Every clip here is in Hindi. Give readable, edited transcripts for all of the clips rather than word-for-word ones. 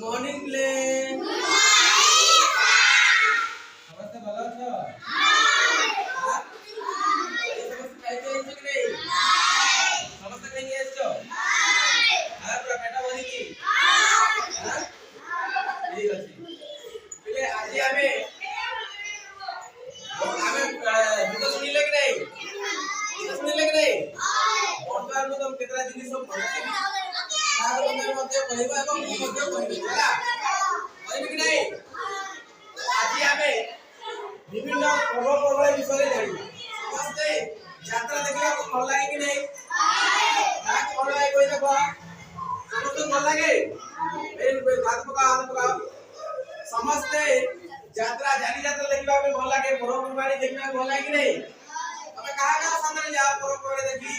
मॉर्निंग प्ले समस्त भलो अछो हां समस्त खाइते आइछ कि नहीं समस्त खाइते आइछो हां पूरा पेटा भरी की हां ठीक अछि पहिले आज आमे गीत सुनिले कि नहीं गीत सुनिले कि नहीं वर्तमान में तुम केतरा जिनिस सब पढछि तार बंदर मध्ये कहबा एवं मु मध्ये कहबे होला कहबे कि नहीं आज आमे विभिन्न पर्वपर्वाणी विषय जानिबा समस्त यात्रा देखिबा को भल लागे कि नहीं ताक भल लागे कोइ देखो समस्त भल लागे ए हाथ पका समस्त यात्रा जानी यात्रा देखिबा में भल लागे पर्वपर्वाणी देखिबा भल लागे कि नहीं तमे कहा सामने जा पर्वपर्वाणी देखि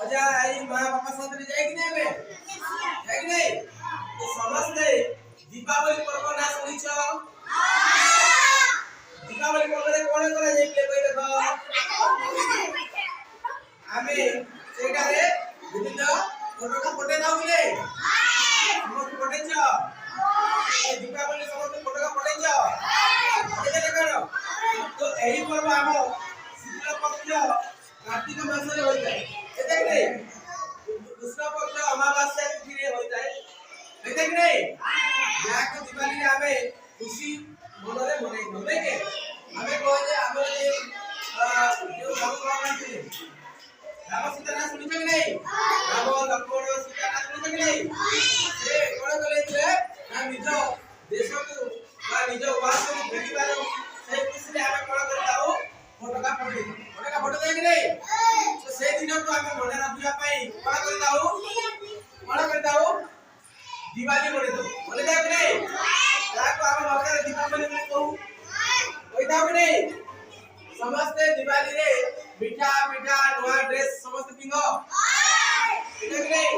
अजा आई मां पापा साथ में जाए कि नहीं बे जाए कि नहीं तो समस्त दीपावली पर्व ना सुनी छ दीपावली पर्व रे कोन करा जाय प्ले कोइ देखो आमे सेटा रे विभिन्न फोटो फोटे दाउ कि नहीं समस्त फोटे छ ए दीपावली समस्त फोटो फोटे छ फोटे देखो तो एही पर्व आमो शुक्ल पक्ष कार्तिक मास रे होय जाय देख नहीं कृष्ण पक्ष अमावास्या तिथि रे होय जाय देख नहीं या को दिवाली रे आमे खुशी मनरे मनाई दो देखे हमें कहो जे हमर जे जो भगवान थे राम सीता ना सुनि कि नहीं राम लक्ष्मण सीता ना सुनि कि नहीं से कोन कले छे ना निज देश को बा निज वास को भेटिबार से खुशी रे आमे कोन करताओ फोटो दे कि नहीं तो से दिन को आमे मने रखिया पई कोन करताओ दिवाली मने दो बोले दे कि नहीं या को आमे मकर दीपावली में कहू होई दाओ कि नहीं समस्त दिवाली रे मीठा मीठा नवा ड्रेस समस्त पिंगो कि नहीं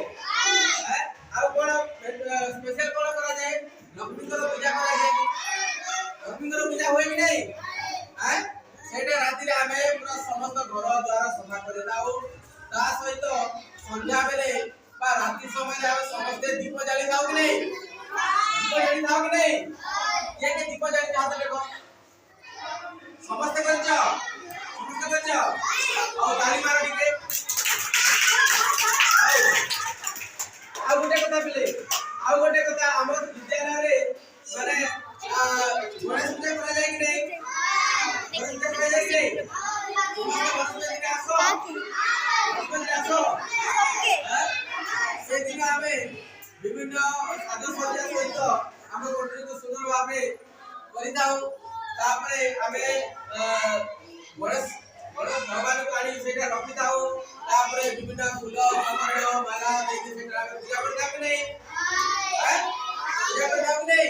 आ कोन स्पेशल कोन करा जाय लक्ष्मी को पूजा करा जाय लक्ष्मी को पूजा होई कि नहीं हैं सेटा राति रे आमे पूरा समस्त घर द्वार सफा करे दाऊ ता सहित संध्या बेले बा राति समय रे समस्त दीप जाली दाऊ कि नहीं दीप जाली दाऊ कि नहीं ये के दीप जाली हाथ देखो समस्त करछ और ताली मारो ठीक आ गोटे कथा पिले आ गोटे कथा हमर विद्यालय रे माने गणेश पूजा करा जाय कि नहीं गणेश पूजा करा जाय कि नहीं गणेश पूजा आसो से दिन हमें विभिन्न साजसज्जा सहित हम गोटे को सुंदर भाबे करिताऊ तापरे हमें गणेश भगवान को आनी सेटा रखिताऊ तापरे विभिन्न फूल कमल माला देके सेटा पूजा करता कि नहीं हैं पूजा करता कि नहीं